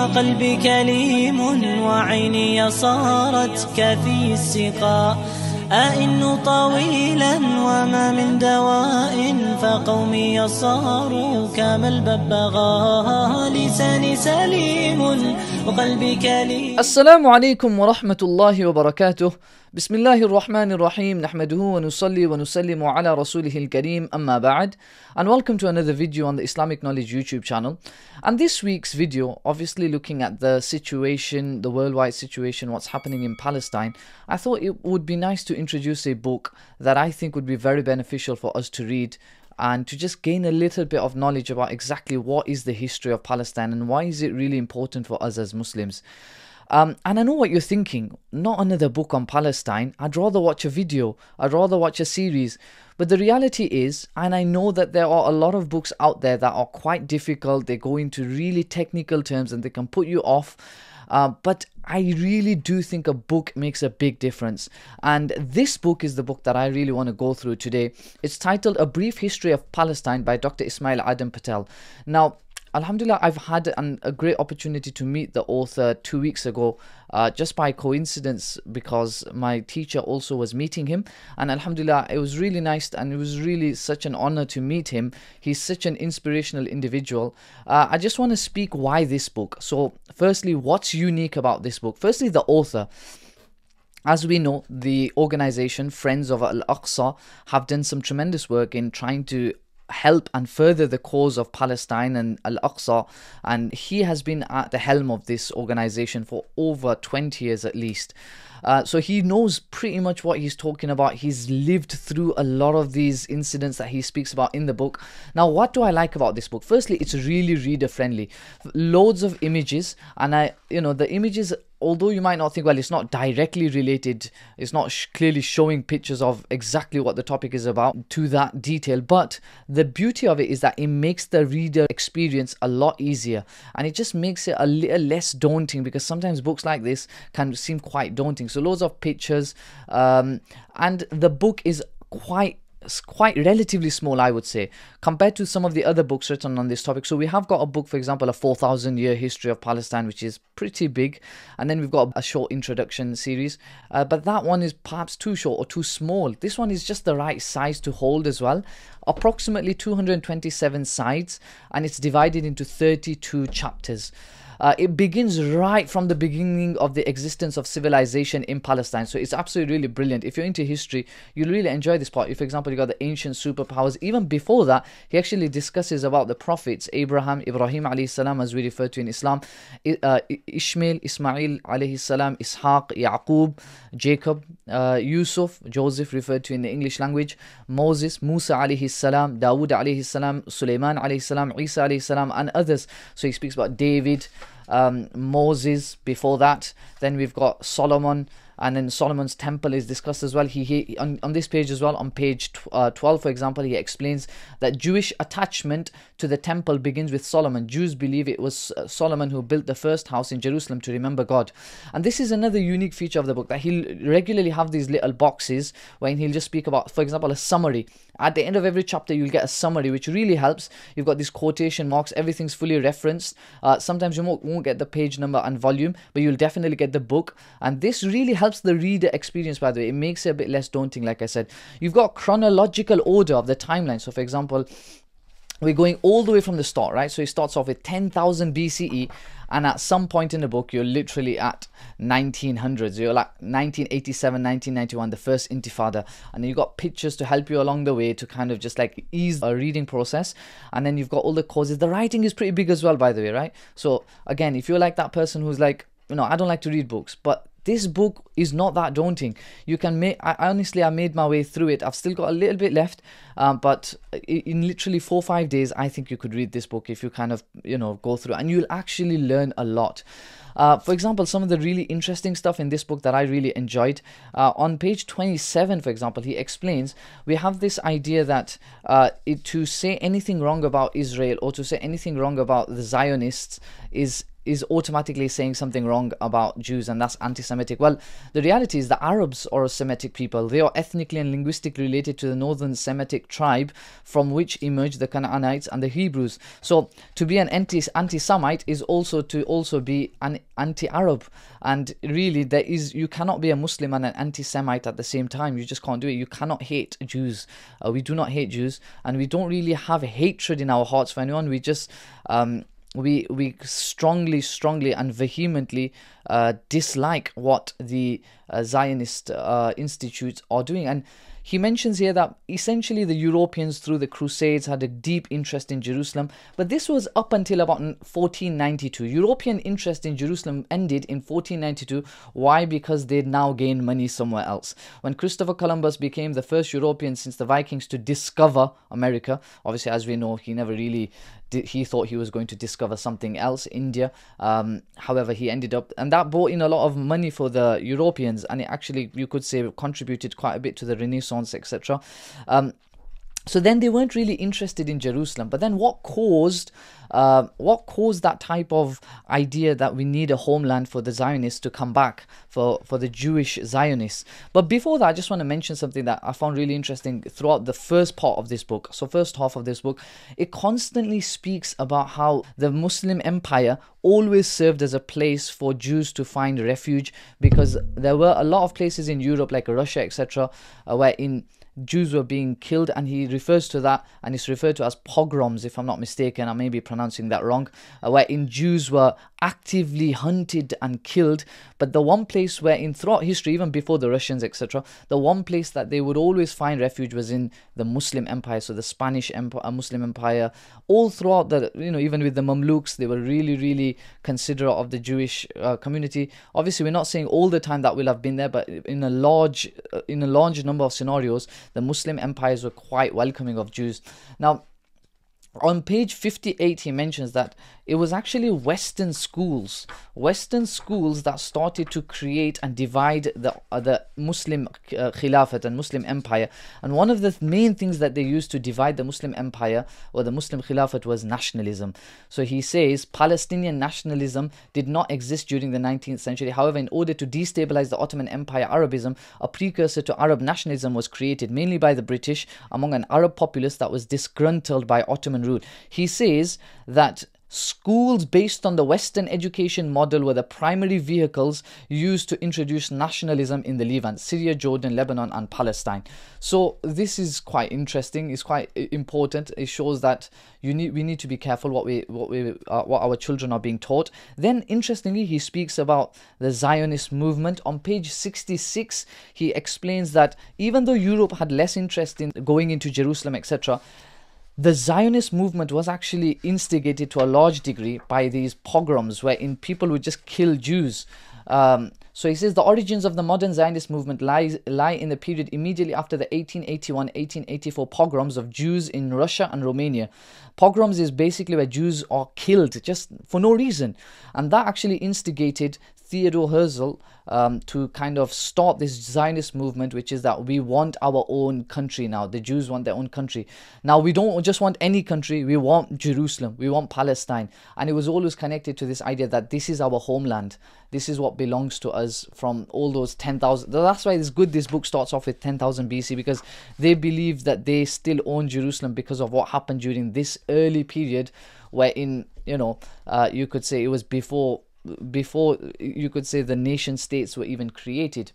وقلبي كليم وعيني صارت كفي السقاء. أئن طويلا وما من دواء فقومي صاروا كما الببغاء. لساني سليم وقلبي كليم. السلام عليكم ورحمة الله وبركاته. بسم الله الرحمن الرحيم. نحمده ونصلي ونسلم على رسوله الكريم. أما بعد. And welcome to another video on the Islamic Knowledge YouTube channel. And this week's video, obviously looking at the situation, the worldwide situation, what's happening in Palestine, I thought it would be nice to introduce a book that I think would be very beneficial for us to read and to just gain a little bit of knowledge about exactly what is the history of Palestine and why is it really important for us as Muslims. And I know what you're thinking, not another book on Palestine. I'd rather watch a video, I'd rather watch a series. But the reality is, and I know that there are a lot of books out there that are quite difficult, they go into really technical terms and they can put you off. But I really do think a book makes a big difference. And this book is the book that I really want to go through today. It's titled A Brief History of Palestine by Dr. Ismail Patel. Now, Alhamdulillah, I've had a great opportunity to meet the author 2 weeks ago, just by coincidence, because my teacher also was meeting him. And Alhamdulillah, it was really nice and it was really such an honor to meet him. He's such an inspirational individual. I just want to speak why this book. So firstly, what's unique about this book? Firstly, the author. As we know, the organization Friends of Al-Aqsa have done some tremendous work in trying to help and further the cause of Palestine and Al-Aqsa, and he has been at the helm of this organization for over 20 years at least. So he knows pretty much what he's talking about. He's lived through a lot of these incidents that he speaks about in the book. Now, what do I like about this book? Firstly, it's really reader friendly. Loads of images, and the images, although you might not think, well, it's not directly related, it's not clearly showing pictures of exactly what the topic is about to that detail, but the beauty of it is that it makes the reader experience a lot easier, and it just makes it a little less daunting, because sometimes books like this can seem quite daunting. So loads of pictures, and the book is quite relatively small, I would say, compared to some of the other books written on this topic. So we have got a book, for example, a 4,000-year history of Palestine, which is pretty big, and then we've got a short introduction series, but that one is perhaps too short or too small. This one is just the right size to hold as well. Approximately 227 sides, and it's divided into 32 chapters. It begins right from the beginning of the existence of civilization in Palestine. So it's absolutely really brilliant. If you're into history, you'll really enjoy this part. If, for example, you got the ancient superpowers, even before that, he actually discusses about the prophets, Abraham, Ibrahim alayhi salam, as we refer to in Islam, Ismail, alayhi salam, Ishaq, Yaqub, Jacob, Yusuf, Joseph, referred to in the English language, Moses, Musa alayhi salam, Dawood alayhi salam, Sulaiman alayhi salam, Isa alayhi salam, and others. So he speaks about David, Moses before that. Then we've got Solomon, and then Solomon's temple is discussed as well. He on this page as well, on page 12, for example, he explains that Jewish attachment to the temple begins with Solomon. Jews believe it was Solomon who built the first house in Jerusalem to remember God. And this is another unique feature of the book, that he'll regularly have these little boxes when he'll just speak about, for example, a summary. At the end of every chapter, you'll get a summary, which really helps. You've got these quotation marks, everything's fully referenced. Sometimes you won't get the page number and volume, but you'll definitely get the book. And this really helps the reader experience, by the way. It makes it a bit less daunting, like I said. You've got chronological order of the timeline. So, for example, we're going all the way from the start, right? So it starts off with 10,000 BCE, and at some point in the book, you're literally at 1900s. You're like 1987, 1991, the first Intifada. And then you've got pictures to help you along the way to kind of just like ease a reading process. And then you've got all the causes. The writing is pretty big as well, by the way, right? So again, if you're like that person who's like, I don't like to read books, but this book is not that daunting. You can make, I made my way through it. I've still got a little bit left, but in literally 4 or 5 days, I think you could read this book if you kind of, go through it, and you'll actually learn a lot. For example, some of the really interesting stuff in this book that I really enjoyed, on page 27, for example, he explains, we have this idea that to say anything wrong about Israel or to say anything wrong about the Zionists is is automatically saying something wrong about Jews, and that's anti-Semitic. Well, the reality is the Arabs are a Semitic people. They are ethnically and linguistically related to the northern Semitic tribe from which emerged the Canaanites and the Hebrews. So to be an anti-Semite is also to be an anti-Arab. And really, you cannot be a Muslim and an anti-Semite at the same time. You just can't do it. You cannot hate Jews. We do not hate Jews, and we don't really have hatred in our hearts for anyone. We just we strongly and vehemently dislike what the Zionist institutes are doing. And he mentions here that essentially the Europeans through the Crusades had a deep interest in Jerusalem, but this was up until about 1492. European interest in Jerusalem ended in 1492. Why? Because they'd now gained money somewhere else. When Christopher Columbus became the first European since the Vikings to discover America, obviously, as we know, he never really did. He thought he was going to discover something else, India. However, he ended up, and that brought in a lot of money for the Europeans, and it actually, you could say, contributed quite a bit to the Renaissance, etc. So then they weren't really interested in Jerusalem. But then what caused that type of idea that we need a homeland for the Zionists to come back, for the Jewish Zionists? But before that, I just want to mention something that I found really interesting throughout the first part of this book. So first half of this book, it constantly speaks about how the Muslim empire always served as a place for Jews to find refuge, because there were a lot of places in Europe like Russia, etc., wherein Jews were being killed, and he refers to that, and it's referred to as pogroms, if I'm not mistaken. I may be pronouncing that wrong, wherein Jews were actively hunted and killed. But the one place where throughout history, even before the Russians, etc., the one place that they would always find refuge was in the Muslim Empire. So the Spanish Empire, Muslim Empire, all throughout the, even with the Mamluks, they were really considerate of the Jewish community. Obviously, we're not saying all the time that will have been there, but in a large number of scenarios, the Muslim empires were quite welcoming of Jews. Now, on page 58, he mentions that it was actually Western schools that started to create and divide the Muslim Khilafat and Muslim Empire. And one of the main things that they used to divide the Muslim Empire or the Muslim Khilafat was nationalism. So he says Palestinian nationalism did not exist during the 19th century. However, in order to destabilize the Ottoman Empire, Arabism, a precursor to Arab nationalism, was created mainly by the British among an Arab populace that was disgruntled by Ottoman rule. He says that schools based on the Western education model were the primary vehicles used to introduce nationalism in the Levant, Syria, Jordan, Lebanon, and Palestine. So this is quite interesting. It's quite important. It shows that we need to be careful what our children are being taught. Then, interestingly, he speaks about the Zionist movement. On page 66, he explains that even though Europe had less interest in going into Jerusalem, etc., the Zionist movement was actually instigated to a large degree by these pogroms, wherein people would just kill Jews. So he says the origins of the modern Zionist movement lie in the period immediately after the 1881-1884 pogroms of Jews in Russia and Romania. Pogroms is basically where Jews are killed just for no reason. And that actually instigated Theodor Herzl to kind of start this Zionist movement, which is that we want our own country now. The Jews want their own country. Now, we don't just want any country. We want Jerusalem. We want Palestine. And it was always connected to this idea that this is our homeland. This is what belongs to us from all those 10,000. That's why it's good this book starts off with 10,000 BC, because they believe that they still own Jerusalem because of what happened during this early period wherein, you could say it was before you could say the nation states were even created.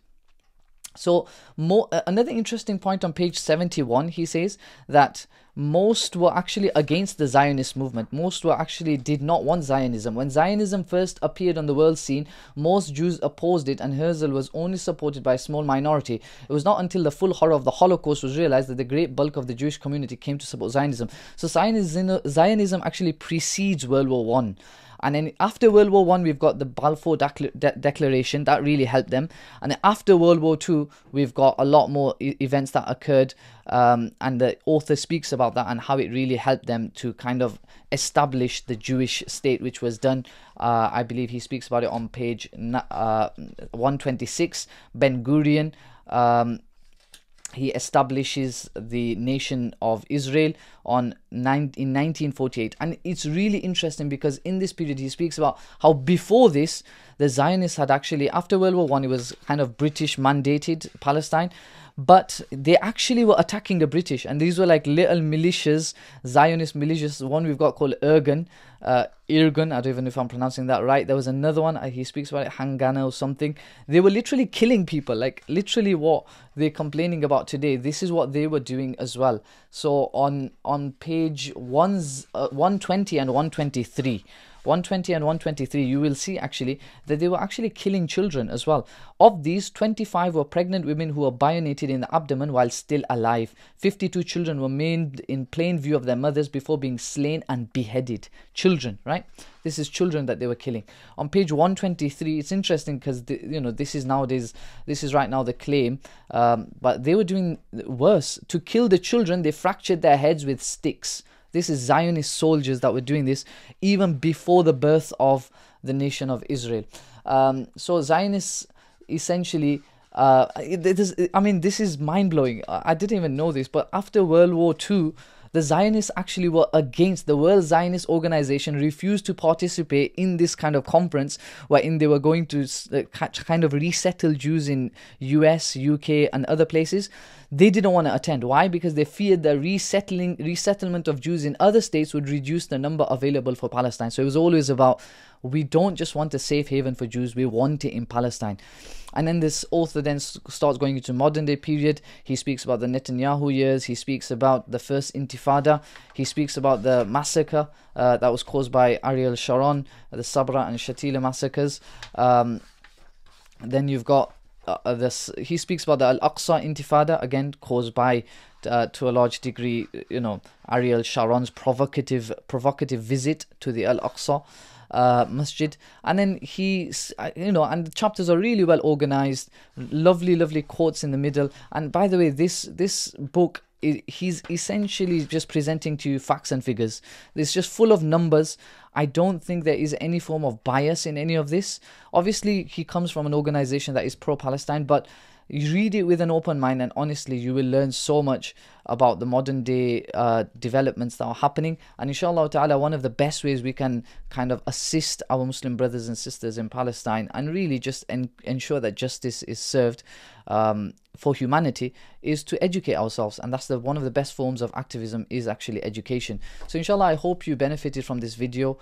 So another interesting point on page 71, he says that most were actually against the Zionist movement. Most were actually did not want Zionism. When Zionism first appeared on the world scene, most Jews opposed it, and Herzl was only supported by a small minority. It was not until the full horror of the Holocaust was realized that the great bulk of the Jewish community came to support Zionism. So Zionism actually precedes World War One. And then after World War One, we've got the Balfour Declaration that really helped them. And then after World War Two, we've got a lot more events that occurred, and the author speaks about that and how it really helped them to kind of establish the Jewish state, which was done. I believe he speaks about it on page 126. Ben Gurion he establishes the nation of Israel in 1948. And it's really interesting because in this period he speaks about how before this the Zionists had actually, after World War I, it was kind of British mandated Palestine, but they actually were attacking the British, and these were like little militias, Zionist militias. One we've got called Irgun, I don't even know if I'm pronouncing that right. There was another one, he speaks about it, Hangana or something. They were literally killing people, like literally what they're complaining about today. This is what they were doing as well. So on page 120 and 123, 120 and 123, you will see actually that they were actually killing children as well. Of these, 25 were pregnant women who were bayoneted in the abdomen while still alive. 52 children were maimed in plain view of their mothers before being slain and beheaded. Children, right? This is children that they were killing. On page 123, it's interesting because this is right now the claim, but they were doing worse. To kill the children, they fractured their heads with sticks. This is Zionist soldiers that were doing this even before the birth of the nation of Israel. So Zionists essentially, this is mind-blowing. I didn't even know this, but after World War II, the Zionists actually were against, the World Zionist Organization refused to participate in this kind of conference wherein they were going to kind of resettle Jews in US, UK and other places. They didn't want to attend. Why? Because they feared the resettlement of Jews in other states would reduce the number available for Palestine. So it was always about, we don't just want a safe haven for Jews, we want it in Palestine. And then this author then starts going into modern day period. He speaks about the Netanyahu years. He speaks about the first Intifada. He speaks about the massacre that was caused by Ariel Sharon, the Sabra and Shatila massacres. Then you've got he speaks about the Al-Aqsa Intifada, again caused by to a large degree, Ariel Sharon's provocative visit to the Al-Aqsa masjid. And then and the chapters are really well organized, lovely quotes in the middle. And by the way, this book, he's essentially just presenting to you facts and figures. It's just full of numbers. I don't think there is any form of bias in any of this. Obviously, he comes from an organization that is pro-Palestine, but you read it with an open mind, and honestly, you will learn so much about the modern day developments that are happening. And inshallah ta'ala, one of the best ways we can kind of assist our Muslim brothers and sisters in Palestine and really just ensure that justice is served for humanity is to educate ourselves. And that's one of the best forms of activism, is actually education. So inshallah, I hope you benefited from this video.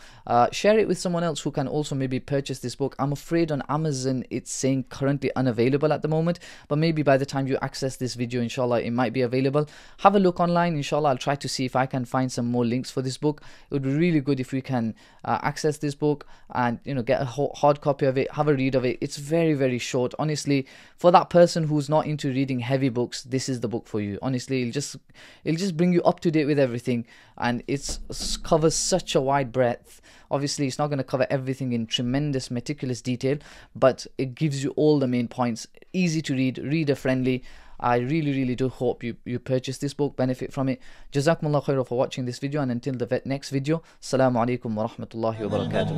Share it with someone else who can also maybe purchase this book. I'm afraid on Amazon it's saying currently unavailable at the moment, but maybe by the time you access this video, inshallah, it might be available. Have a look online. Inshallah, I'll try to see if I can find some more links for this book. It would be really good if we can access this book and get a hard copy of it, have a read of it. It's very short. Honestly, for that person who's not into reading heavy books, this is the book for you. Honestly, it'll just bring you up to date with everything, and it covers such a wide breadth. Obviously, it's not going to cover everything in tremendous meticulous detail, but it gives you all the main points. Easy to read, reader friendly. I really do hope you purchase this book, benefit from it. Jazakumullah khairan for watching this video, and until the next video, Assalamu alaikum wa rahmatullahi wa barakatuh.